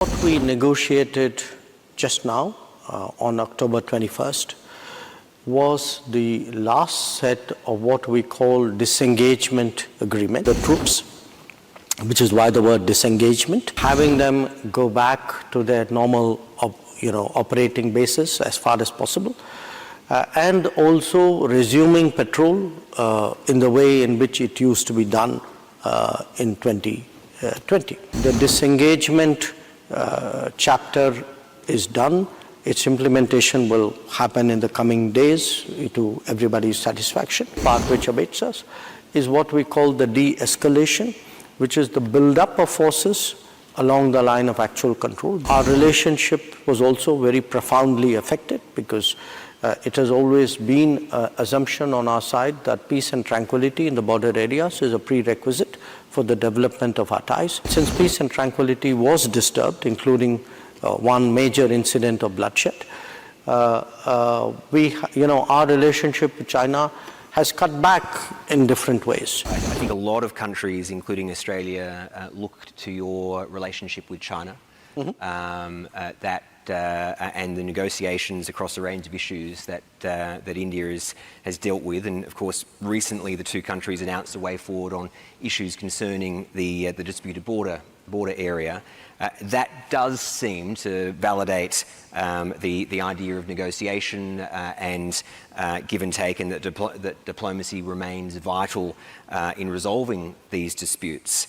What we negotiated just now on October 21st was the last set of what we call disengagement agreement. The troops, which is why the word disengagement, having them go back to their normal operating basis as far as possible, and also resuming patrol in the way in which it used to be done in 2020. The disengagement chapter is done. Its implementation will happen in the coming days to everybody's satisfaction. Part which awaits us is what we call the de-escalation, which is the build-up of forces along the line of actual control. Our relationship was also very profoundly affected because it has always been an assumption on our side that peace and tranquility in the border areas is a prerequisite for the development of our ties. Since peace and tranquility was disturbed, including one major incident of bloodshed, our relationship with China has cut back in different ways. I think a lot of countries, including Australia, look to your relationship with China, and the negotiations across a range of issues that India has dealt with. And of course, recently the two countries announced a way forward on issues concerning the disputed border area. That does seem to validate the idea of negotiation and give and take, and that diplomacy remains vital in resolving these disputes.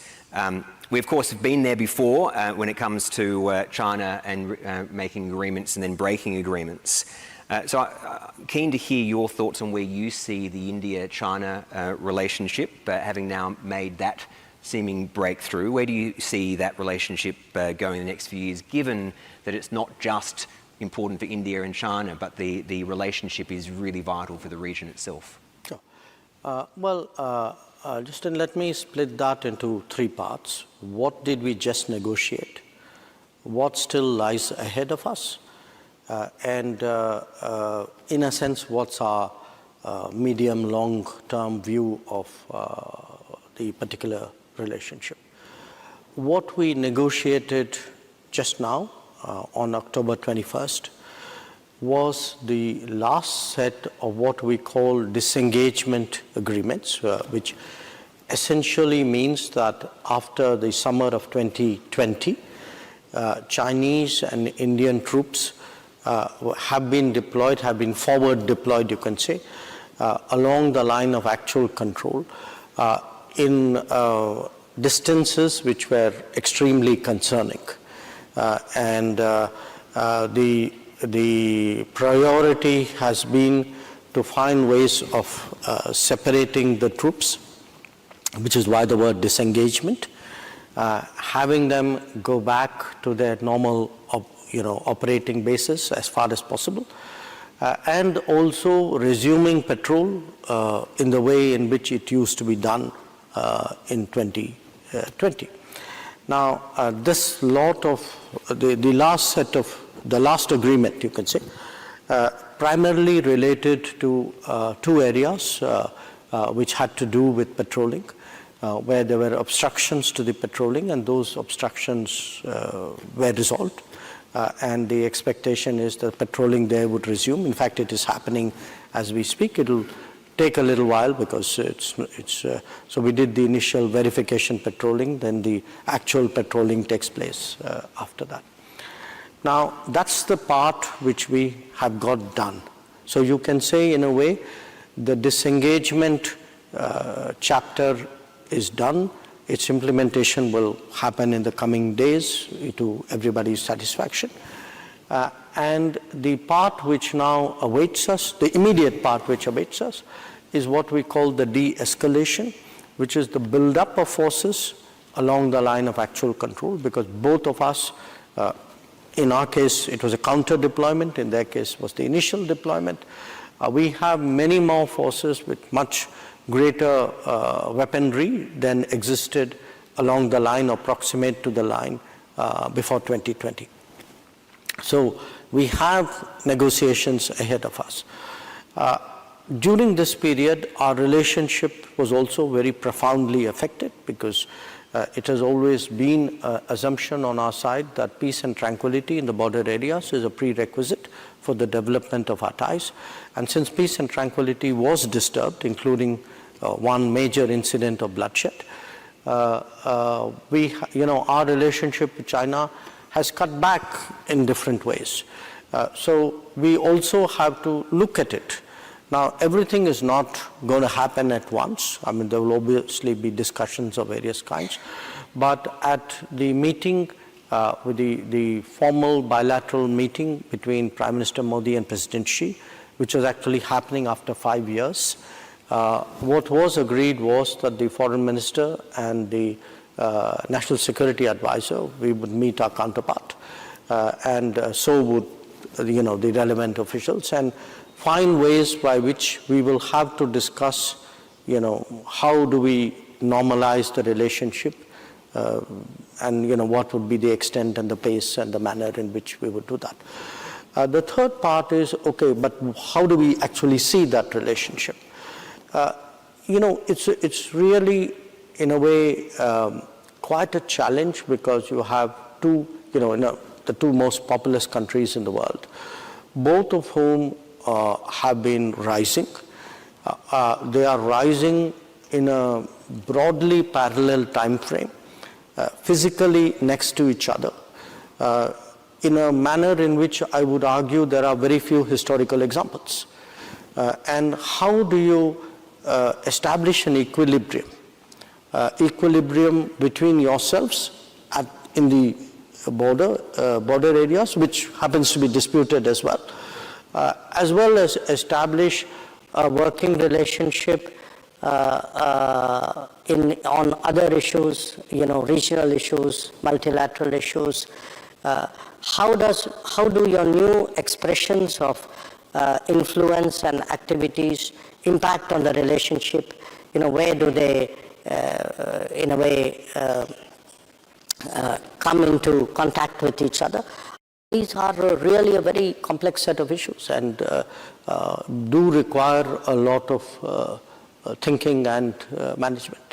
We, of course, have been there before when it comes to China and making agreements and then breaking agreements. So I'm keen to hear your thoughts on where you see the India-China relationship, having now made that seeming breakthrough. Where do you see that relationship going in the next few years, given that it's not just important for India and China, but the relationship is really vital for the region itself? Sure. Justin, let me split that into three parts. What did we just negotiate? What still lies ahead of us? And in a sense, what's our medium, long-term view of the particular relationship? What we negotiated just now on October 21st was the last set of what we call disengagement agreements, which essentially means that after the summer of 2020, Chinese and Indian troops have been forward deployed, you can say, along the line of actual control in distances which were extremely concerning. The priority has been to find ways of separating the troops, which is why the word disengagement, having them go back to their normal operating basis as far as possible, and also resuming patrol in the way in which it used to be done in 2020. Now, this lot of the last agreement, you can say, primarily related to two areas which had to do with patrolling, where there were obstructions to the patrolling, and those obstructions were resolved. And the expectation is that patrolling there would resume. In fact, it is happening as we speak. It will take a little while because so we did the initial verification patrolling, then the actual patrolling takes place after that. Now, that's the part which we have got done. So you can say, in a way, the disengagement chapter is done. Its implementation will happen in the coming days to everybody's satisfaction. And the part which now awaits us, the immediate part which awaits us, is what we call the de-escalation, which is the build-up of forces along the line of actual control, because both of us, in our case, it was a counter-deployment. In their case, was the initial deployment. We have many more forces with much greater weaponry than existed along the line or proximate to the line before 2020. So we have negotiations ahead of us. During this period, our relationship was also very profoundly affected because It has always been an assumption on our side that peace and tranquility in the border areas is a prerequisite for the development of our ties. And since peace and tranquility was disturbed, including one major incident of bloodshed, our relationship with China has cut back in different ways. So we also have to look at it. Now, everything is not going to happen at once. I mean, there will obviously be discussions of various kinds. But at the meeting, with the formal bilateral meeting between Prime Minister Modi and President Xi, which was actually happening after 5 years, what was agreed was that the Foreign Minister and the National Security Advisor, we would meet our counterpart, and so would the relevant officials, and find ways by which we will have to discuss, how do we normalize the relationship, and what would be the extent and the pace and the manner in which we would do that. The third part is, okay, but how do we actually see that relationship? It's really, in a way, quite a challenge, because you have two, the two most populous countries in the world, both of whom have been rising. They are rising in a broadly parallel time frame, physically next to each other, in a manner in which I would argue there are very few historical examples. And how do you establish an equilibrium between yourselves in the border areas, which happens to be disputed as well as establish a working relationship on other issues, regional issues, multilateral issues. How do your new expressions of influence and activities impact on the relationship? Where do they, in a way, come into contact with each other? These are really a very complex set of issues, and do require a lot of thinking and management.